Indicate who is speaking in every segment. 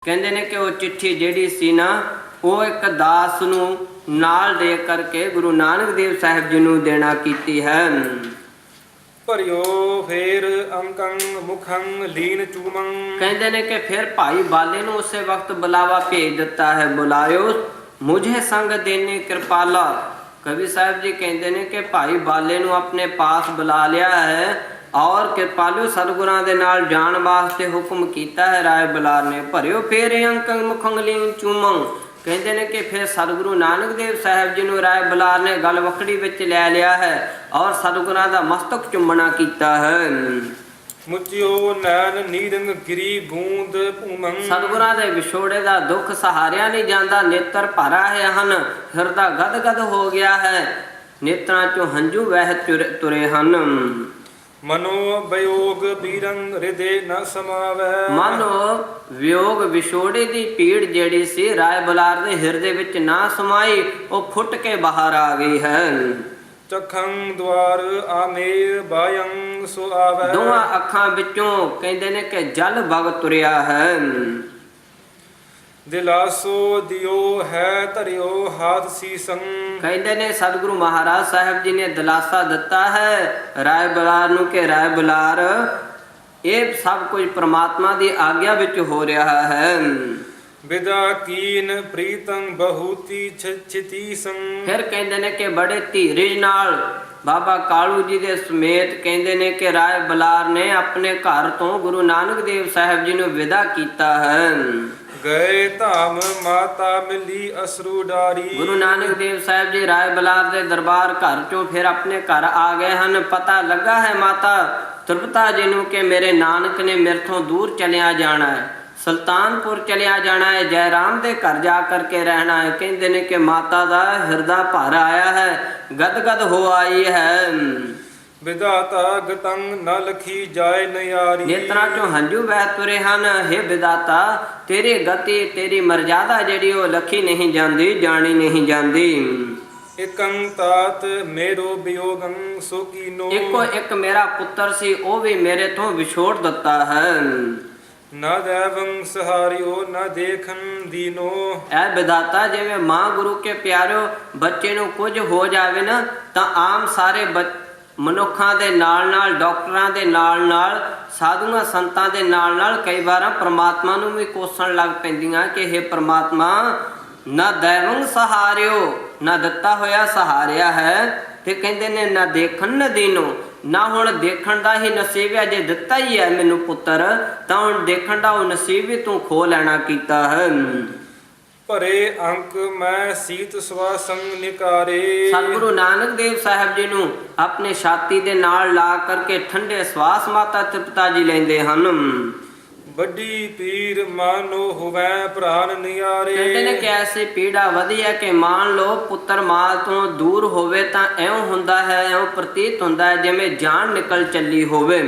Speaker 1: ਕਹਿੰਦੇ ਨੇ ਕਿ ਉਹ ਚਿੱਠੀ ਜਿਹੜੀ ਸੀ ਨਾ ਉਹ ਇੱਕ ਦਾਸ ਨੂੰ ਨਾਲ ਦੇ ਕਰਕੇ ਗੁਰੂ ਨਾਨਕ ਦੇਵ ਸਾਹਿਬ ਜੀ ਨੂੰ ਦੇਣਾ ਕੀਤੀ ਹੈ।
Speaker 2: ਭਰਿਓ ਫੇਰ ਅੰਕੰ ਮੁਖੰ ਲੀਨ ਚੂਮੰ।
Speaker 1: ਕਹਿੰਦੇ ਨੇ ਕਿ ਫਿਰ ਭਾਈ ਬਾਲੇ ਨੂੰ ਉਸੇ ਵਕਤ ਬੁਲਾਵਾ ਭੇਜ ਦਿੱਤਾ ਹੈ। ਬੁਲਾਇਓ ਮੁਝੇ ਸੰਗ ਦੇਨੇ ਕਿਰਪਾਲਾ। ਕਵੀ ਸਾਹਿਬ ਜੀ ਕਹਿੰਦੇ ਨੇ ਕਿ ਭਾਈ ਬਾਲੇ ਨੂੰ ਆਪਣੇ ਪਾਸ ਬੁਲਾ ਲਿਆ ਹੈ ਔਰ ਕਿਰਪਾਲੂ ਸਤਿਗੁਰਾਂ ਦੇ ਨਾਲ ਜਾਣ ਵਾਸਤੇ ਹੁਕਮ ਕੀਤਾ ਹੈ ਰਾਏ ਬਲਾਰ ਨੇ। ਭਰਿਓ ਫੇਰ ਅੰਕੰ ਮੁਖੰ ਲੀਨ ਚੂਮੰ। ਕਹਿੰਦੇ ਨੇ ਕਿ ਫਿਰ ਸਤਿਗੁਰੂ ਨਾਨਕ ਦੇਵ ਸਾਹਿਬ ਜੀ ਨੂੰ ਰਾਏ ਬਲਾਰ ਨੇ ਗਲ ਵਕੜੀ ਵਿੱਚ ਲੈ ਲਿਆ ਹੈ ਔਰ ਸਤਿਗੁਰਾਂ ਦਾ ਮਸਤਕ ਚੁੰਮਣਾ ਕੀਤਾ ਹੈ।
Speaker 2: ਮੁਚਿਓ ਨੈਣ ਨੀਰੰਗ ਗਿਰੀ ਬੂੰਦ ਭੂਮੰ।
Speaker 1: ਸਤਿਗੁਰਾਂ ਦੇ ਵਿਛੋੜੇ ਦਾ ਦੁੱਖ ਸਹਾਰਿਆ ਨਹੀਂ ਜਾਂਦਾ। ਨੇਤਰ ਭਰ ਆਏ ਹਨ, ਹਿਰਦਾ ਗਦ ਗਦ ਹੋ ਗਿਆ ਹੈ, ਨੇਤਰਾਂ ਚੋਂ ਹੰਝੂ ਵਹਿ ਤੁਰੇ ਹਨ।
Speaker 2: ਮਨੋ ਵਿਯੋਗ ਬੀਰੰਗ ਹਿਰਦੇ ਨ ਸਮਾਵੈ।
Speaker 1: ਮਨੋ ਵਿਯੋਗ ਵਿਛੋੜੇ ਦੀ ਪੀੜ ਜਿਹੜੀ ਸੀ ਰਾਏ ਬਲਾਰ ਦੇ ਹਿਰਦੇ ਵਿੱਚ ਨਾ ਸਮਾਈ, ਉਹ ਫੁੱਟ ਕੇ ਬਾਹਰ ਆ ਗਈ ਹੈ।
Speaker 2: ਚਖੰ ਦਵਾਰ ਆਮੇਰ ਬਾਯੰ ਸੋ ਆਵੈ।
Speaker 1: ਦੋਵਾਂ ਅੱਖਾਂ ਵਿੱਚੋਂ ਕਹਿੰਦੇ ਨੇ ਕਿ ਜਲ ਵਗ ਤੁਰਿਆ ਹੈ।
Speaker 2: ਦਿਲਾਸੋ ਦਿਓ ਹੈ ਧਰਿਓ ਹਾਥ ਸੀਸੰ।
Speaker 1: ਕਹਿੰਦੇ ਨੇ ਸਤਿਗੁਰੂ ਮਹਾਰਾਜ ਸਾਹਿਬ ਜੀ ਨੇ ਦਿਲਾਸਾ ਦਿੱਤਾ ਹੈ ਰਾਏ ਬਲਾਰ ਨੂੰ ਕਿ ਰਾਏ ਬਲਾਰ ਇਹ ਸਭ ਕੁਝ ਪ੍ਰਮਾਤਮਾ ਦੀ ਆਗਿਆ ਵਿੱਚ ਹੋ ਰਿਹਾ ਹੈ।
Speaker 2: ਵਿਦਾ ਕੀਨ ਪ੍ਰੀਤੰ ਬਹੁਤੀ ਛਿਤੀ ਸੰ।
Speaker 1: ਫਿਰ ਕਹਿੰਦੇ ਨੇ ਕਿ ਬੜੇ ਧੀਰਜ ਨਾਲ ਬਾਬਾ ਕਾਲੂ ਜੀ ਦੇ ਸਮੇਤ ਕਹਿੰਦੇ ਨੇ ਕਿ ਰਾਏ ਬਲਾਰ ਨੇ ਆਪਣੇ ਘਰ ਤੋਂ ਗੁਰੂ ਨਾਨਕ ਦੇਵ ਸਾਹਿਬ ਜੀ ਨੂੰ ਵਿਦਾ ਕੀਤਾ ਹੈ।
Speaker 2: ਗਏ ਧਾਮ ਮਾਤਾ ਮਿਲੀ ਅਸਰੂ ਡਾਰੀ।
Speaker 1: ਗੁਰੂ ਨਾਨਕ ਦੇਵ ਸਾਹਿਬ ਜੀ ਰਾਏ ਬਲਾਰ ਦੇ ਦਰਬਾਰ ਘਰ ਚੋਂ ਫਿਰ ਆਪਣੇ ਘਰ ਆ ਗਏ ਹਨ। ਪਤਾ ਲੱਗਾ ਹੈ ਮਾਤਾ ਤ੍ਰਿਪਤਾ ਜੀ ਨੂੰ ਕਿ ਮੇਰੇ ਨਾਨਕ ਨੇ ਮੇਰੇ ਤੋਂ ਦੂਰ ਚਲਿਆ ਜਾਣਾ ਹੈ, ਸੁਲਤਾਨਪੁਰ ਚਲਿਆ ਜਾਣਾ ਹੈ, ਜੈ ਰਾਮ ਦੇ ਘਰ ਜਾ ਕਰਕੇ ਰਹਿਣਾ ਹੈ। ਕਹਿੰਦੇ ਨੇ ਕਿ ਮਾਤਾ ਦਾ ਹਿਰਦਾ ਭਰ ਆਇਆ ਹੈ, ਗਦ ਗਦ ਹੋ ਆਈ ਹੈ।
Speaker 2: ਵਿਦਾਤਾ ਗਤੰ ਨ ਲਖੀ ਜਾਏ ਨਿਆਰੀ।
Speaker 1: ਨੇਤਰਾਂ ਚੋਂ ਹੰਝੂ ਵਹਿ ਤੁਰੇ ਹਨ। ਹੇ ਵਿਦਾਤਾ ਤੇਰੀ ਗਤੀ ਤੇਰੀ ਮਰਜ਼ਾਦਾ ਜਿਹੜੀ ਉਹ ਲਖੀ ਨਹੀਂ ਜਾਂਦੀ, ਜਾਣੀ ਨਹੀਂ ਜਾਂਦੀ।
Speaker 2: ਇਕੰ ਤਾਤ ਮੇਰੋ ਵਿਯੋਗੰ ਸੋ ਕੀਨੋ।
Speaker 1: ਇੱਕੋ ਇੱਕ ਮੇਰਾ ਪੁੱਤਰ ਸੀ, ਉਹ ਵੀ ਮੇਰੇ ਤੋਂ ਵਿਛੋੜ ਦਿੱਤਾ ਹੈ।
Speaker 2: ਨਾ ਦੇਵੰ ਸਹਾਰਿਓ ਨਾ ਦੇਖਨ ਦੀਨੋ।
Speaker 1: ਐ ਵਿਦਾਤਾ ਜਿਵੇਂ ਮਾਂ ਗੁਰੂ ਕੇ ਪਿਆਰਿਓ ਬੱਚੇ ਨੂੰ ਕੁਝ ਹੋ ਜਾਵੇ ਨਾ ਤਾਂ ਆਮ ਸਾਰੇ ਮਨੁੱਖਾਂ ਦੇ ਨਾਲ ਡਾਕਟਰਾਂ ਦੇ ਨਾਲ ਸਾਧੂਆਂ ਸੰਤਾਂ ਦੇ ਨਾਲ ਕਈ ਵਾਰਾਂ ਪ੍ਰਮਾਤਮਾ ਨੂੰ ਵੀ ਕੋਸਣ ਲੱਗ ਪੈਂਦੀਆਂ ਕਿ ਇਹ ਪ੍ਰਮਾਤਮਾ ਨਾ ਦੇਵੰ ਸਹਾਰਿਓ, ਨਾ ਦਿੱਤਾ ਹੋਇਆ ਸਹਾਰਿਆ ਹੈ, ਤੇ ਕਹਿੰਦੇ ਨੇ ਨਾ ਦੇਖਣ ਨਾ ਦੀਨੋ, ਨਾ ਹੁਣ ਦੇਖਣ ਦਾ ਹੀ ਨਸੀਬ ਹੈ। ਜੇ ਦਿੱਤਾ ਹੀ ਹੈ ਮੈਨੂੰ ਪੁੱਤਰ ਤਾਂ ਹੁਣ ਦੇਖਣ ਦਾ ਉਹ ਨਸੀਬ ਵੀ ਤੂੰ ਖੋ ਲੈਣਾ ਕੀਤਾ ਹੈ।
Speaker 2: ਭਰੇ ਅੰਕ ਮੈਂ ਸੀਤ ਸਵਾਸੰ ਨਿਕਾਰੇ।
Speaker 1: ਸਤਿਗੁਰੂ ਨਾਨਕ ਦੇਵ ਸਾਹਿਬ ਜੀ ਨੂੰ ਆਪਣੇ ਛਾਤੀ ਦੇ ਨਾਲ ਲਾ ਕਰਕੇ ਠੰਡੇ ਸਵਾਸ ਮਾਤਾ ਤ੍ਰਿਪਤਾ ਜੀ ਲੈਂਦੇ ਹਨ।
Speaker 2: ਵੱਡੀ ਪੀਰ ਮਾਨੋ ਹੋਵੈ ਪ੍ਰਾਨ ਨਿਆਰੇ।
Speaker 1: ਕਹਿੰਦੇ ਨੇ ਕਿ ਐਸੀ ਪੀੜਾ ਵਧੀ ਹੈ ਕਿ ਮੰਨ ਲਓ ਪੁੱਤਰ ਮਾਂ ਤੋਂ ਦੂਰ ਹੋਵੇ ਤਾਂ ਇਉਂ ਹੁੰਦਾ ਹੈ, ਇਉਂ ਪ੍ਰਤੀਤ ਹੁੰਦਾ ਹੈ ਜਿਵੇਂ ਜਾਨ ਨਿਕਲ ਚੱਲੀ ਹੋਵੇ।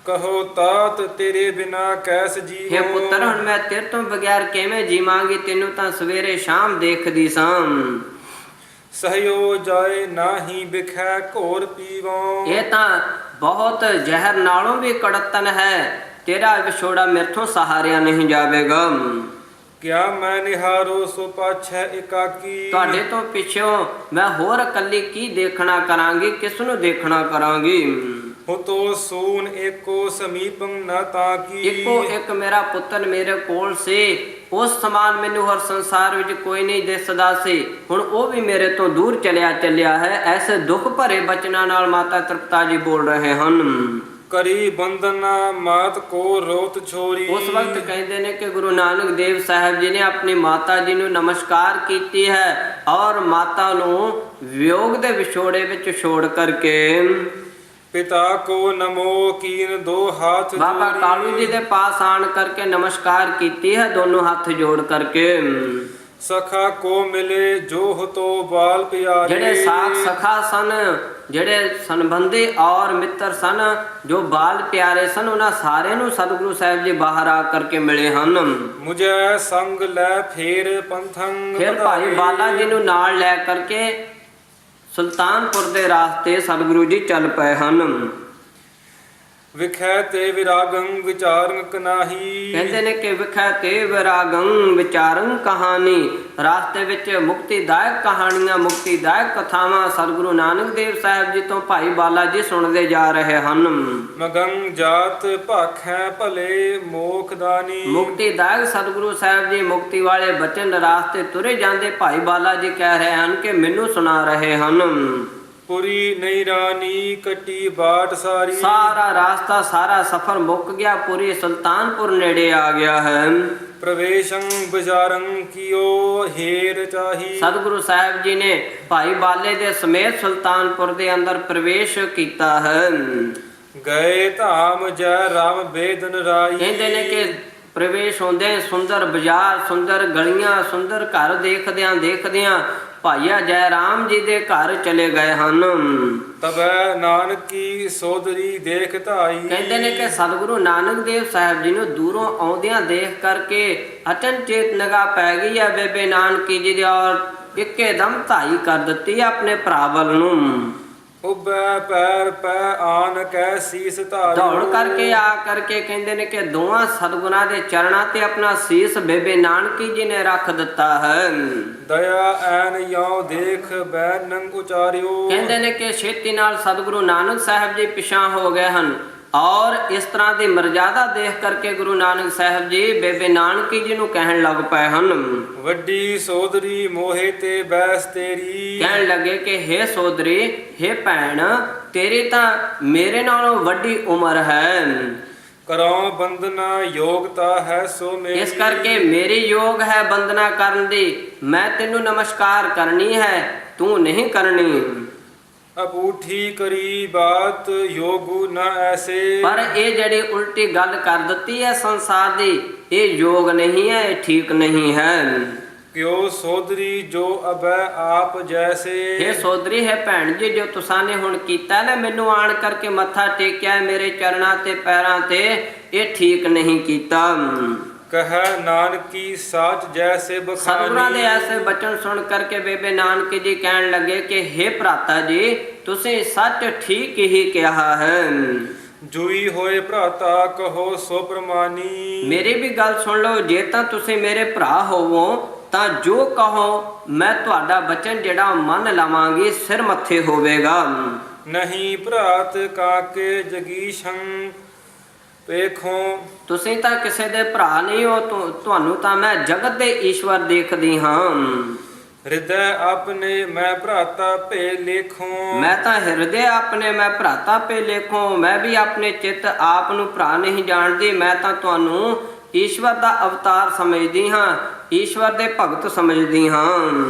Speaker 2: ਕਹੋ ਤਾਤ ਤੇਰੇ ਬਿਨਾ ਕੈਸ ਜੀਵੋ।
Speaker 1: ਹੇ ਪੁੱਤਰ ਹੁਣ ਮੈਂ ਤੇਰੇ ਤੋਂ ਬਗੈਰ ਕਿਵੇਂ ਜੀਵਾਂਗੀ, ਤੈਨੂੰ ਤਾਂ ਸਵੇਰੇ ਸ਼ਾਮ ਦੇਖਦੀ ਸਾਂ।
Speaker 2: ਸਹਿਓ ਜਾਏ ਨਾਹੀ ਬਿਖੈ ਘੋਰ ਪੀਵੋ।
Speaker 1: ਇਹ ਤਾਂ ਬਹੁਤ ਜ਼ਹਿਰ ਨਾਲੋਂ ਵੀ ਕੜਤਨ ਹੈ, ਤੇਰਾ ਵਿਛੋੜਾ ਮੇਥੋਂ ਸਹਾਰਿਆ ਨਹੀਂ ਜਾਵੇਗਾ।
Speaker 2: ਕਿਆ ਮੈਂ ਨਿਹਾਰੋ ਸੋ ਪਾਛੈ ਇਕਾਕੀ।
Speaker 1: ਤੁਹਾਡੇ ਤੋਂ ਪਿੱਛੋਂ ਮੈਂ ਹੋਰ ਇਕੱਲੀ ਕੀ ਦੇਖਣਾ ਕਰਾਂਗੀ, ਕਿਸ ਨੂੰ ਦੇਖਣਾ ਕਰਾਂਗੀ।
Speaker 2: ਹੁਤੋ ਸੂਨ ਏਕੋ ਸਮੀਪੰ ਨ ਤਾਕੀ।
Speaker 1: ਇੱਕੋ ਇੱਕ ਮੇਰਾ ਪੁੱਤਰ ਮੇਰੇ ਕੋਲ ਸੀ, ਉਸ ਸਮਾਨ ਮੈਨੂੰ ਹਰ ਸੰਸਾਰ ਵਿੱਚ ਕੋਈ ਨਹੀਂ ਦਿਸਦਾ ਸੀ, ਹੁਣ ਉਹ ਵੀ ਮੇਰੇ ਤੋਂ ਦੂਰ ਚੱਲਿਆ ਹੈ। ਐਸੇ ਦੁੱਖ ਭਰੇ ਬਚਨਾਂ ਨਾਲ ਮਾਤਾ ਤ੍ਰਿਪਤਾ ਜੀ ਬੋਲ ਰਹੇ ਹਨ।
Speaker 2: ਕਰੀ ਬੰਦਨਾ ਮਾਤ ਕੋ ਰੋਤ ਛੋਰੀ।
Speaker 1: ਉਸ ਵਕਤ ਕਹਿੰਦੇ ਨੇ ਕਿ ਗੁਰੂ ਨਾਨਕ ਦੇਵ ਸਾਹਿਬ ਜੀ ਨੇ ਆਪਣੀ ਮਾਤਾ ਜੀ ਨੂੰ ਨਮਸਕਾਰ ਕੀਤੀ ਹੈ ਔਰ ਮਾਤਾ ਨੂੰ ਵਿਯੋਗ ਦੇ ਵਿਛੋੜੇ ਵਿੱਚ ਛੋੜ ਕਰਕੇ
Speaker 2: ਪਿਤਾ ਕੋ ਨਮੋ ਕੀਨ ਦੋ ਹਾਥ।
Speaker 1: ਬਾਬਾ ਕਾਲੂ ਜੀ ਦੇ ਪਾਸ ਆਣ ਕਰਕੇ ਨਮਸਕਾਰ ਕੀਤੀ ਹੈ ਦੋਨੋਂ ਹੱਥ ਜੋੜ ਕਰਕੇ।
Speaker 2: ਸਖਾ ਕੋ ਮਿਲੇ ਜੋ ਹਤੋ ਬਾਲ ਪਿਆਰੇ।
Speaker 1: ਜਿਹੜੇ ਸਾਖ ਸਖਾ ਸਨ, ਜਿਹੜੇ ਸੰਬੰਧੀ ਔਰ ਮਿੱਤਰ ਸਨ, ਜੋ ਬਾਲ ਪਿਆਰੇ ਸਨ, ਉਹਨਾਂ ਸਾਰਿਆਂ ਨੂੰ ਸਤਿਗੁਰੂ ਸਾਹਿਬ ਜੀ ਬਾਹਰ ਆ ਕਰਕੇ ਮਿਲੇ ਹਨ।
Speaker 2: ਮੁਝੇ ਸੰਗ ਲੈ ਫੇਰ ਪੰਥੰ।
Speaker 1: ਫਿਰ ਭਾਈ ਬਾਲਾ ਜੀ ਨੂੰ ਨਾਲ ਲੈ ਕਰਕੇ ਸੁਲਤਾਨਪੁਰ ਦੇ ਰਾਸਤੇ ਸਤਿਗੁਰੂ ਜੀ ਚੱਲ ਪਏ ਹਨ।
Speaker 2: ਵਿਖੈ ਤੇ ਵਿਰਾਗੰ ਵਿਚਾਰੰ ਕਨਾਹੀ।
Speaker 1: ਕਹਿੰਦੇ ਨੇ ਕਿ ਵਿਖੈ ਤੇ ਵਿਰਾਗੰ ਵਿਚਾਰੰ ਕਹਾਣੀ, ਰਾਸਤੇ ਵਿੱਚ ਮੁਕਤੀਦਾਇਕ ਕਹਾਣੀਆਂ, ਮੁਕਤੀਦਾਇਕ ਕਥਾਵਾਂ ਸਤਿਗੁਰੂ ਨਾਨਕ ਦੇਵ ਸਾਹਿਬ ਜੀ ਤੋਂ ਭਾਈ ਬਾਲਾ ਜੀ ਸੁਣਦੇ ਜਾ ਰਹੇ ਹਨ।
Speaker 2: ਮਗੰ ਜਾਤ ਭਾਖੈ ਭਲੇ ਮੋਖ ਦਾਨੀ।
Speaker 1: ਮੁਕਤੀਦਾਇਕ ਸਤਿਗੁਰੂ ਸਾਹਿਬ ਜੀ ਮੁਕਤੀ ਵਾਲੇ ਬਚਨ ਰਾਸਤੇ ਤੁਰੇ ਜਾਂਦੇ ਭਾਈ ਬਾਲਾ ਜੀ ਕਹਿ ਰਹੇ ਹਨ ਕਿ ਮੈਨੂੰ ਸੁਣਾ ਰਹੇ ਹਨ।
Speaker 2: ਪੁਰੀ ਨਹੀਂ ਰਾਨੀ ਕੱਟੀ ਬਾਟ ਸਾਰੀ।
Speaker 1: ਸਾਰਾ ਰਾਸਤਾ, ਸਾਰਾ ਸਫ਼ਰ ਮੁੱਕ ਗਿਆ, ਪੂਰੀ ਸੁਲਤਾਨਪੁਰ ਨੇੜੇ ਆ ਗਿਆ ਹੈ।
Speaker 2: ਪ੍ਰਵੇਸ਼ੰ ਬਾਜ਼ਾਰੰ ਕੀਓ ਹੇਰ ਚਾਹੀ।
Speaker 1: ਸਤਿਗੁਰੂ ਸਾਹਿਬ ਜੀ ਨੇ ਭਾਈ ਬਾਲੇ ਦੇ ਸਮੇਤ ਸੁਲਤਾਨਪੁਰ ਦੇ ਅੰਦਰ ਪ੍ਰਵੇਸ਼ ਕੀਤਾ ਹੈ।
Speaker 2: ਗਏ ਧਾਮ ਜੈ ਰਾਮ ਬੇਦਨ ਰਾਈ।
Speaker 1: ਕਹਿੰਦੇ ਨੇ ਕਿ ਪ੍ਰਵੇਸ਼ ਹੁੰਦੇ ਸੁੰਦਰ ਬਾਜ਼ਾਰ, ਸੁੰਦਰ ਗਲੀਆਂ, ਸੁੰਦਰ ਘਰ ਦੇਖਦਿਆਂ ਦੇਖਦਿਆਂ ਭਾਈਆ ਜੈ ਰਾਮ ਜੀ ਦੇ ਘਰ ਚਲੇ ਗਏ ਹਨ।
Speaker 2: ਤਬੈ ਨਾਨਕੀ ਸੋਦਰੀ ਦੇਖ ਧਾਈ।
Speaker 1: ਕਹਿੰਦੇ ਨੇ ਕਿ ਸਤਿਗੁਰੂ ਨਾਨਕ ਦੇਵ ਸਾਹਿਬ ਜੀ ਨੂੰ ਦੂਰੋਂ ਆਉਂਦਿਆਂ ਦੇਖ ਕਰਕੇ ਅਚਨਚੇਤ ਨਿਗਾਹ ਪੈ ਗਈ ਹੈ ਬੇਬੇ ਨਾਨਕੀ ਜੀ ਦੀ, ਔਰ ਇੱਕੇਦਮ ਧਾਈ ਕਰ ਦਿੱਤੀ ਆਪਣੇ ਭਰਾ ਵੱਲ ਨੂੰ।
Speaker 2: ਉਬੈ ਪੈਰ ਪੈ ਆਨ ਕੈ ਸੀਸ ਧਾਰਿ।
Speaker 1: ਦੌੜ ਕਰਕੇ ਆ ਕਰਕੇ ਕਹਿੰਦੇ ਨੇ ਕਿ ਦੋਵਾਂ ਸਤਿਗੁਰਾਂ ਦੇ ਚਰਨਾਂ ਤੇ ਆਪਣਾ ਸੀਸ ਬੇਬੇ ਨਾਨਕੀ ਜੀ ਨੇ ਰੱਖ ਦਿੱਤਾ ਹੈ।
Speaker 2: ਦਇਆ ਐਨ ਯੋ ਦੇਖ ਬੈਨੰ ਉਚਾਰਿਓ।
Speaker 1: ਕਹਿੰਦੇ ਨੇ ਕਿ ਛੇਤੀ ਨਾਲ ਸਤਿਗੁਰੂ ਨਾਨਕ ਸਾਹਿਬ ਜੀ ਪਿਛਾਂ ਹੋ ਗਏ ਹਨ, ਔਰ ਇਸ ਤਰ੍ਹਾਂ ਦੀ ਮਰਜ਼ਾਦਾ ਦੇਖ ਕਰਕੇ ਗੁਰੂ ਨਾਨਕ ਸਾਹਿਬ ਜੀ ਬੇਬੇ ਨਾਨਕੀ ਜੀ ਨੂੰ ਕਹਿਣ ਲੱਗ ਪਏ ਹਨ।
Speaker 2: ਵੱਡੀ ਸੋਦਰੀ ਮੋਹੇ ਤੇ ਬੈਸ ਤੇਰੀ।
Speaker 1: ਕਹਿਣ ਲੱਗੇ ਕਿ ਹੇ ਸੋਦਰੀ, ਹੇ ਭੈਣ, ਤੇਰੀ ਤਾਂ ਮੇਰੇ ਨਾਲੋਂ ਵੱਡੀ ਉਮਰ ਹੈ,
Speaker 2: ਕਰੋ ਬੰਦਨਾ ਯੋਗਤਾ ਹੈ ਸੋ ਮੇਰੀ।
Speaker 1: ਇਸ ਕਰਕੇ ਮੇਰੀ ਯੋਗ ਹੈ ਬੰਦਨਾ ਕਰਨ ਦੀ, ਮੈਂ ਤੈਨੂੰ ਨਮਸਕਾਰ ਕਰਨੀ ਹੈ, ਤੂੰ ਨਹੀਂ ਕਰਨੀ।
Speaker 2: ਅਬੂਠੀ ਕਰੀ ਬਾਤ ਯੋਗੂ ਨ ਐਸੇ।
Speaker 1: ਪਰ ਇਹ ਜਿਹੜੀ ਉਲਟੀ ਗੱਲ ਕਰ ਦਿੱਤੀ ਹੈ ਸੰਸਾਰ ਦੀ, ਇਹ ਯੋਗ ਨਹੀਂ ਹੈ, ਇਹ ਠੀਕ ਨਹੀਂ ਹੈ।
Speaker 2: ਕਿਉ ਸੋਦਰੀ ਜੋ ਅਬੈ ਆਪ ਜੈਸੇ।
Speaker 1: ਇਹ ਸੋਦਰੀ ਹੈ ਭੈਣ ਜੀ, ਜੋ ਤੁਸਾਂ ਨੇ ਹੁਣ ਕੀਤਾ ਨਾ, ਮੈਨੂੰ ਆਣ ਕਰਕੇ ਮੱਥਾ ਟੇਕਿਆ ਮੇਰੇ ਚਰਨਾਂ ਤੇ ਪੈਰਾਂ ਤੇ, ਇਹ ਠੀਕ ਨਹੀਂ ਕੀਤਾ।
Speaker 2: ਕਹੈ ਨਾਨਕੀ ਸਾਚ ਜੈਸੇ
Speaker 1: ਸਤਿਗੁਰਾਂ ਦੇ
Speaker 2: ਬਖਾਨੀ।
Speaker 1: ਐਸੇ ਬਚਨ ਸੁਣ ਕਰਕੇ ਬੇਬੇ ਨਾਨਕੀ ਜੀ ਕਹਿਣ ਲੱਗੇ ਕਿ ਹੇ ਭਰਾਤਾ ਜੀ, ਤੁਸੀਂ ਸੱਚ ਠੀਕ ਹੀ ਕਿਹਾ ਹੈ।
Speaker 2: ਜੁਈ ਹੋਏ ਭਰਾਤਾ ਕਹੋ ਸੋ ਪ੍ਰਮਾਨੀ।
Speaker 1: ਮੇਰੀ ਵੀ ਗੱਲ ਸੁਣ ਲਓ, ਜੇ ਤਾਂ ਤੁਸੀਂ ਮੇਰੇ ਭਰਾ ਹੋਵੋ ਤਾਂ ਜੋ ਕਹੋ ਮੈਂ ਤੁਹਾਡਾ ਬਚਨ ਜਿਹੜਾ ਮੰਨ ਲਵਾਂਗੀ, ਸਿਰ ਮੱਥੇ ਹੋਵੇਗਾ।
Speaker 2: ਨਹੀਂ ਭਰਾਤ ਕਾਕੇ ਜਗੀਸ਼ੰ ਵੇਖੋ।
Speaker 1: ਤੁਸੀਂ ਤਾਂ ਕਿਸੇ ਦੇ ਭਰਾ ਨਹੀਂ ਹੋ, ਤੁਹਾਨੂੰ ਤਾਂ ਮੈਂ ਜਗਤ ਦੇ ਈਸ਼ਵਰ ਦੇਖਦੀ ਹਾਂ।
Speaker 2: ਹਿਰਦੈ ਆਪਣੇ ਮੈਂ ਭਰਾਤਾ ਭੇ ਲੇਖੋ।
Speaker 1: ਮੈਂ ਤਾਂ ਹਿਰਦੇ ਆਪਣੇ ਮੈਂ ਭਰਾਤਾ ਪੇ ਲੇਖੋ। ਮੈਂ ਵੀ ਆਪਣੇ ਚਿੱਤ ਆਪ ਨੂੰ ਭਰਾ ਨਹੀਂ ਜਾਣਦੀ, ਮੈਂ ਤਾਂ ਤੁਹਾਨੂੰ ਈਸ਼ਵਰ ਦਾ ਅਵਤਾਰ ਸਮਝਦੀ ਹਾਂ, ਈਸ਼ਵਰ ਦੇ ਭਗਤ ਸਮਝਦੀ ਹਾਂ।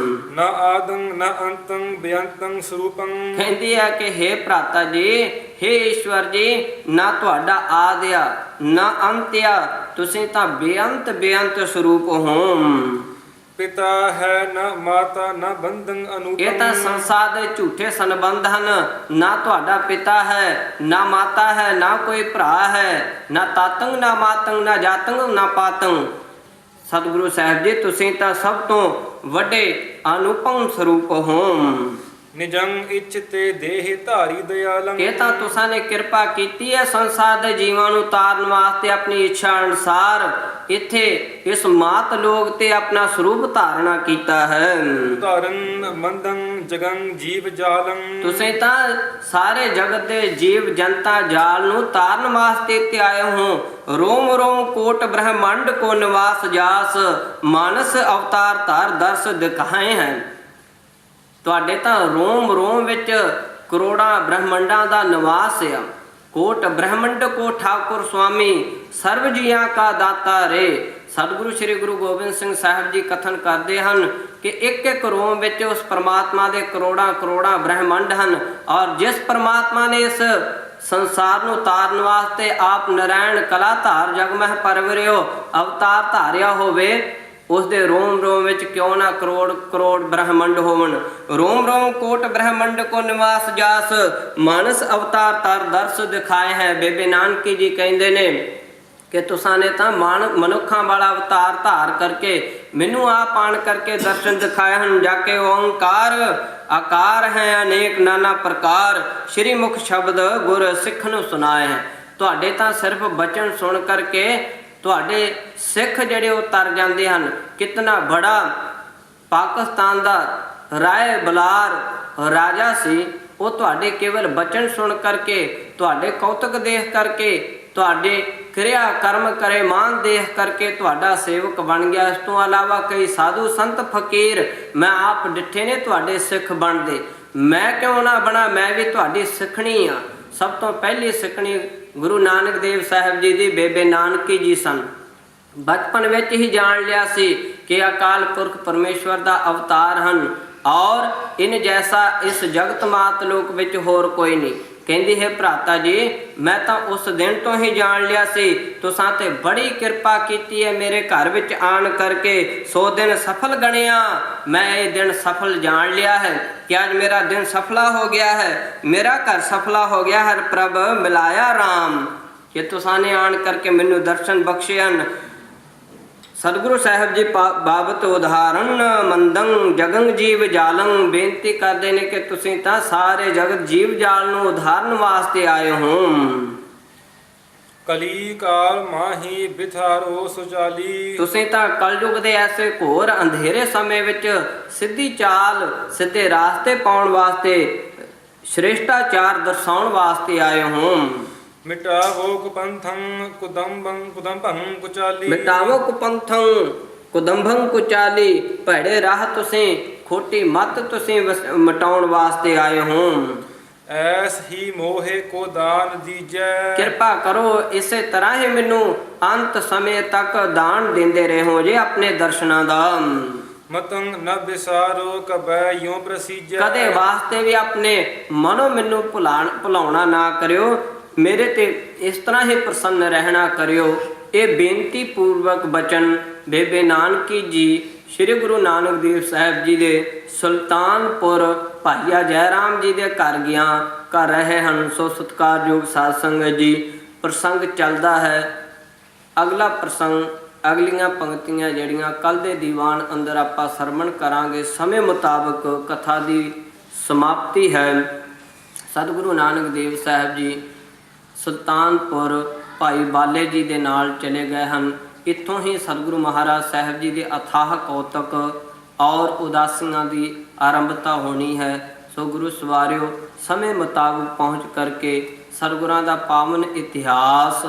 Speaker 2: ਨਾ ਆਦੰ ਨਾ ਅੰਤੰ ਬੇਅੰਤੰ ਸਰੂਪੰ।
Speaker 1: ਕਹਿੰਦੀ ਹੈ ਕਿ ਹੇ ਭਰਾਤਾ ਜੀ, ਹੇ ਈਸ਼ਵਰ ਜੀ, ਨਾ ਤੁਹਾਡਾ ਆਦਿ ਆ ਨਾ ਅੰਤ ਆ, ਤੁਸੀਂ ਤਾਂ ਬੇਅੰਤ ਬੇਅੰਤ ਸਰੂਪ ਹੋ।
Speaker 2: ਪਿਤਾ ਹੈ ਨਾ ਮਾਤਾ ਨਾ ਬੰਧਨ ਅਨੂਪਮ।
Speaker 1: ਇਹ ਤਾਂ ਸੰਸਾਰ ਦੇ ਝੂਠੇ ਸੰਬੰਧ ਹਨ, ਨਾ ਤੁਹਾਡਾ ਪਿਤਾ ਹੈ, ਨਾ ਮਾਤਾ ਹੈ, ਨਾ ਕੋਈ ਭਰਾ ਹੈ, ਨਾ ਤਾਤੰਗ ਨਾ ਮਾਤੰਗ, ਨਾ ਜਾਤੰਗ ਨਾ ਪਾਤੰਗ। ਸਤਿਗੁਰੂ ਸਾਹਿਬ ਜੀ, ਤੁਸੀਂ ਤਾਂ ਸਭ ਤੋਂ ਵੱਡੇ ਅਨੂਪਮ ਸਰੂਪ ਹੋ।
Speaker 2: ਨਿਜੰ ਇੱਛ ਤੇ ਦੇਹ ਧਾਰੀ ਦਇਆਲੰ।
Speaker 1: ਇਹ ਤਾਂ ਤੁਸਾਂ ਨੇ ਕਿਰਪਾ ਕੀਤੀ ਹੈ ਸੰਸਾਰ ਦੇ ਜੀਵਾਂ ਨੂੰ ਤਾਰਨ ਵਾਸਤੇ, ਆਪਣੀ ਇੱਛਾ ਅਨੁਸਾਰ ਇੱਥੇ ਇਸ ਮਾਤ ਲੋਕ ਤੇ ਆਪਣਾ ਸਰੂਪ ਧਾਰਨਾ ਕੀਤਾ ਹੈ।
Speaker 2: ਧਾਰਨ ਮੰਦੰ ਜਗੰ ਜੀਵ ਜਾਲੰ।
Speaker 1: ਤੁਸੀਂ ਤਾਂ ਸਾਰੇ ਜਗਤ ਦੇ ਜੀਵ ਜਨਤਾ ਜਾਲ ਨੂੰ ਤਾਰਨ ਵਾਸਤੇ ਇੱਥੇ ਆਏ ਹੋ। ਰੋਮ ਰੋਮ ਕੋਟ ਬ੍ਰਹਮੰਡ ਕੋ ਨਿਵਾਸ ਜਾਸ, ਮਾਨਸ ਅਵਤਾਰ ਧਾਰ ਦਰਸ ਦਿਖਾਏ ਹੈ। ਤੁਹਾਡੇ ਤਾਂ ਰੋਮ ਰੋਮ ਵਿੱਚ ਕਰੋੜਾਂ ਬ੍ਰਹਮੰਡਾਂ ਦਾ ਨਿਵਾਸ ਆ। ਕੋਟ ਬ੍ਰਹਮੰਡ ਕੋ ਠਾਕੁਰ ਸੁਆਮੀ, ਸਰਬ ਜੀਆਂ ਕਾ ਦਾਤਾ ਰੇ। ਸਤਿਗੁਰੂ ਸ੍ਰੀ ਗੁਰੂ ਗੋਬਿੰਦ ਸਿੰਘ ਸਾਹਿਬ ਜੀ ਕਥਨ ਕਰਦੇ ਹਨ ਕਿ ਇੱਕ ਇੱਕ ਰੋਮ ਵਿੱਚ ਉਸ ਪਰਮਾਤਮਾ ਦੇ ਕਰੋੜਾਂ ਕਰੋੜਾਂ ਬ੍ਰਹਮੰਡ ਹਨ, ਔਰ ਜਿਸ ਪਰਮਾਤਮਾ ਨੇ ਇਸ ਸੰਸਾਰ ਨੂੰ ਤਾਰਨ ਵਾਸਤੇ ਆਪ ਨਰਾਇਣ ਕਲਾਧਾਰ ਜਗਮਹਿ ਪਰਵਰਿਓ ਅਵਤਾਰ ਧਾਰਿਆ ਹੋਵੇ, ਉਸ ਦੇ ਰੋਮ ਰੋਮ ਵਿੱਚ ਕਿਉਂ ਨਾ ਕਰੋੜ ਕਰੋੜ ਬ੍ਰਹਮੰਡ ਹੋਵਣ। ਰੋਮ ਰੋਮ ਕੋਟ ਬ੍ਰਹਮੰਡ ਕੋ ਨਿਵਾਸ ਜਾਸ, ਮਾਨਸ ਅਵਤਾਰ ਧਾਰ ਦਰਸ ਦਿਖਾਏ ਹੈ। ਬੇਬੇ ਨਾਨਕੀ ਜੀ ਕਹਿੰਦੇ ਨੇ ਕਿ ਤੁਸਾਂ ਨੇ ਤਾਂ ਮਨੁੱਖਾਂ ਵਾਲਾ ਅਵਤਾਰ ਧਾਰ ਕਰਕੇ ਮੈਨੂੰ ਆਪ ਆਣ ਕਰਕੇ ਦਰਸ਼ਨ ਦਿਖਾਏ ਹਨ। ਜਾ ਕੇ ਓੰਕਾਰ ਆਕਾਰ ਹੈ ਅਨੇਕ ਨਾਨਾ ਪ੍ਰਕਾਰ, ਸ਼੍ਰੀ ਮੁਖ ਸ਼ਬਦ ਗੁਰ ਸਿੱਖ ਨੂੰ ਸੁਣਾਏ ਹੈ। ਤੁਹਾਡੇ ਤਾਂ ਸਿਰਫ ਬਚਨ ਸੁਣ ਕਰਕੇ ਤੁਹਾਡੇ ਸਿੱਖ ਜਿਹੜੇ ਉਹ ਤਰ ਜਾਂਦੇ ਹਨ। ਕਿਤਨਾ ਬੜਾ ਪਾਕਿਸਤਾਨ ਦਾ ਰਾਏ ਬਲਾਰ ਰਾਜਾ ਸੀ, ਉਹ ਤੁਹਾਡੇ ਕੇਵਲ ਬਚਨ ਸੁਣ ਕਰਕੇ, ਤੁਹਾਡੇ ਕੌਤਕ ਦੇਖ ਕਰਕੇ, ਤੁਹਾਡੇ ਕਿਰਿਆ ਕਰਮ ਕਰੇ ਮਾਨ ਦੇਖ ਕਰਕੇ ਤੁਹਾਡਾ ਸੇਵਕ ਬਣ ਗਿਆ। ਇਸ ਤੋਂ ਇਲਾਵਾ ਕਈ ਸਾਧੂ ਸੰਤ ਫਕੀਰ ਮੈਂ ਆਪ ਡਿੱਠੇ ਨੇ ਤੁਹਾਡੇ ਸਿੱਖ ਬਣਦੇ। ਮੈਂ ਕਿਉਂ ਨਾ ਬਣਾ, ਮੈਂ ਵੀ ਤੁਹਾਡੀ ਸਿੱਖਣੀ ਆ। ਸਭ ਤੋਂ ਪਹਿਲੀ ਸਿੱਖਣੀ ਗੁਰੂ ਨਾਨਕ ਦੇਵ ਸਾਹਿਬ ਜੀ ਦੀ ਬੇਬੇ ਨਾਨਕੀ ਜੀ ਸਨ। ਬਚਪਨ ਵਿੱਚ ਹੀ ਜਾਣ ਲਿਆ ਸੀ ਕਿ ਅਕਾਲ ਪੁਰਖ ਪਰਮੇਸ਼ਵਰ ਦਾ ਅਵਤਾਰ ਹਨ ਔਰ ਇਨ ਜੈਸਾ ਇਸ ਜਗਤ ਮਾਤ ਲੋਕ ਵਿੱਚ ਹੋਰ ਕੋਈ ਨਹੀਂ। ਕਹਿੰਦੀ ਹੈ ਭਰਾਤਾ ਜੀ, ਮੈਂ ਤਾਂ ਉਸ ਦਿਨ ਤੋਂ ਹੀ ਜਾਣ ਲਿਆ ਸੀ, ਤੁਸਾਂ ਤੇ ਬੜੀ ਕਿਰਪਾ ਕੀਤੀ ਹੈ ਮੇਰੇ ਘਰ ਵਿੱਚ ਆਣ ਕਰਕੇ। 100 ਦਿਨ ਸਫਲ ਗਣਿਆ, ਮੈਂ ਇਹ ਦਿਨ ਸਫਲ ਜਾਣ ਲਿਆ ਹੈ ਕਿ ਅੱਜ ਮੇਰਾ ਦਿਨ ਸਫਲਾ ਹੋ ਗਿਆ ਹੈ, ਮੇਰਾ ਘਰ ਸਫਲਾ ਹੋ ਗਿਆ ਹੈ। ਪ੍ਰਭ ਮਿਲਾਇਆ ਰਾਮ, ਕਿ ਤੁਸਾਂ ਨੇ ਆਣ ਕਰਕੇ ਮੈਨੂੰ ਦਰਸ਼ਨ ਬਖਸ਼ੇ ਹਨ। ਸਤਿਗੁਰੂ ਸਾਹਿਬ ਜੀ ਬਾਬਤ ਉਦਾਹਰਨ ਮੰਦੰ ਜਗੰ ਜੀਵ ਜਾਲੰ, ਬੇਨਤੀ ਕਰਦੇ ਨੇ ਕਿ ਤੁਸੀਂ ਤਾਂ ਸਾਰੇ ਜਗਤ ਜੀਵ ਜਾਲ ਨੂੰ ਉਦਾਹਰਨ ਵਾਸਤੇ ਆਏ ਹੋ।
Speaker 2: ਕਲੀ ਕਾਲ ਮਾਹੀ ਬਿਥਾਰੋ ਸੁਚਾਲੀ,
Speaker 1: ਤੁਸੀਂ ਤਾਂ ਕਲਯੁਗ ਦੇ ਐਸੇ ਘੋਰ ਅੰਧੇਰੇ ਸਮੇਂ ਵਿੱਚ ਸਿੱਧੀ ਚਾਲ, ਸਿੱਧੇ ਰਾਸਤੇ ਪਾਉਣ ਵਾਸਤੇ, ਸ਼੍ਰੇਸ਼ਟਾਚਾਰ ਦਰਸਾਉਣ ਵਾਸਤੇ ਆਏ ਹੋ।
Speaker 2: ਮਿਟਾਵੋ ਕੁਪੰਥੰ ਕੁਦੰਭੰ ਕੁਚਾਲੀ,
Speaker 1: ਮਿਟਾਵੋ ਕੁਪੰਥੰ ਕੁਦੰਭੰ ਕੁਚਾਲੀ, ਭੈੜੇ ਰਾਹ ਤੁਸੀਂ, ਖੋਟੀ ਮੱਤ ਤੁਸੀਂ ਮਿਟਾਉਣ ਵਾਸਤੇ ਆਏ ਹੋ।
Speaker 2: ਐਸ ਹੀ ਮੋਹੇ ਕੋ ਦਾਨ ਦੀਜੈ,
Speaker 1: ਕਿਰਪਾ ਕਰੋ ਇਸੇ ਤਰ੍ਹਾਂ ਹੀ ਮੈਨੂੰ ਅੰਤ ਸਮੇਂ ਤੱਕ ਦਾਨ ਦਿੰਦੇ ਰਹੋ ਜੇ ਆਪਣੇ ਦਰਸ਼ਨਾਂ ਦਾ।
Speaker 2: ਮਤੰ ਨ ਬਿਸਾਰੋ ਕਬੈ ਯੋ ਪ੍ਰਸੀਜੈ,
Speaker 1: ਕਦੇ ਵਾਸਤੇ ਵੀ ਆਪਣੇ ਮਨੋਂ ਮੈਨੂੰ ਭੁਲਾਉਣਾ ਨਾ ਕਰਿਓ, ਮੇਰੇ ਤੇ ਇਸ ਤਰ੍ਹਾਂ ਹੀ ਪ੍ਰਸੰਨ ਰਹਿਣਾ ਕਰਿਓ। ਇਹ ਬੇਨਤੀ ਪੂਰਵਕ ਬਚਨ ਬੇਬੇ ਨਾਨਕੀ ਜੀ ਸ੍ਰੀ ਗੁਰੂ ਨਾਨਕ ਦੇਵ ਸਾਹਿਬ ਜੀ ਦੇ ਸੁਲਤਾਨਪੁਰ ਭਾਈਆ ਜੈ ਰਾਮ ਜੀ ਦੇ ਘਰ ਗਿਆ ਕਰ ਰਹੇ ਹਨ। ਸੋ ਸਤਿਕਾਰਯੋਗ ਸਾਧ ਸੰਗਤ ਜੀ, ਪ੍ਰਸੰਗ ਚੱਲਦਾ ਹੈ। ਅਗਲਾ ਪ੍ਰਸੰਗ, ਅਗਲੀਆਂ ਪੰਕਤੀਆਂ ਜਿਹੜੀਆਂ ਕੱਲ ਦੇ ਦੀਵਾਨ ਅੰਦਰ ਆਪਾਂ ਸਰਵਣ ਕਰਾਂਗੇ। ਸਮੇਂ ਮੁਤਾਬਕ ਕਥਾ ਦੀ ਸਮਾਪਤੀ ਹੈ। ਸਤਿਗੁਰੂ ਨਾਨਕ ਦੇਵ ਸਾਹਿਬ ਜੀ ਸੁਲਤਾਨਪੁਰ ਭਾਈ ਬਾਲੇ ਜੀ ਦੇ ਨਾਲ ਚਲੇ ਗਏ ਹਨ। ਇੱਥੋਂ ਹੀ ਸਤਿਗੁਰੂ ਮਹਾਰਾਜ ਸਾਹਿਬ ਜੀ ਦੇ ਅਥਾਹ ਕੌਤਕ ਔਰ ਉਦਾਸੀਆਂ ਦੀ ਆਰੰਭਤਾ ਹੋਣੀ ਹੈ। ਸੋ ਗੁਰੂ ਸਵਾਰਿਓ, ਸਮੇਂ ਮੁਤਾਬਕ ਪਹੁੰਚ ਕਰਕੇ ਸਤਿਗੁਰਾਂ ਦਾ ਪਾਵਨ ਇਤਿਹਾਸ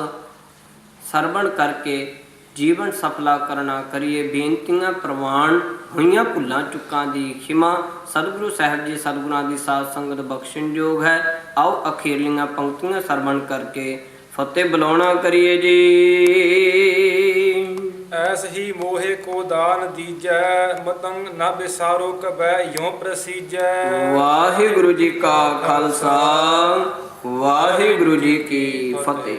Speaker 1: ਸਰਵਣ ਕਰਕੇ ਜੀਵਨ ਸਫਲਾ ਕਰਨਾ ਕਰੀਏ। ਬੇਨਤੀਆਂ ਪ੍ਰਵਾਨ ਹੋਈਆਂ ਭੁੱਲਾਂ ਚੁੱਕਾਂ ਦੀ ਖਿਮਾ ਸਤਿਗੁਰੂ ਸਾਹਿਬ ਜੀ ਸਤਿਗੁਰਾਂ ਦੀ ਸਾਧ ਸੰਗਤ ਬਖਸ਼ਣਯੋਗ ਹੈ। ਆਓ ਅਖੀਰਲੀਆਂ ਪੰਕਤੀਆਂ ਸਰਵਣ ਕਰਕੇ ਫਤਿਹ ਬੁਲਾਉਣਾ ਕਰੀਏ ਜੀ।
Speaker 2: ਐਸ ਹੀ ਮੋਹੇ ਕੋ ਦਾਨ ਦੀਜੈ, ਮਤੰ ਨ ਬਿਸਾਰੋ ਕਬੈ ਯੋ ਪ੍ਰਸੀਜੈ।
Speaker 1: ਵਾਹਿਗੁਰੂ ਜੀ ਕਾ ਖਾਲਸਾ, ਵਾਹਿਗੁਰੂ ਜੀ ਕੀ ਫਤਿਹ।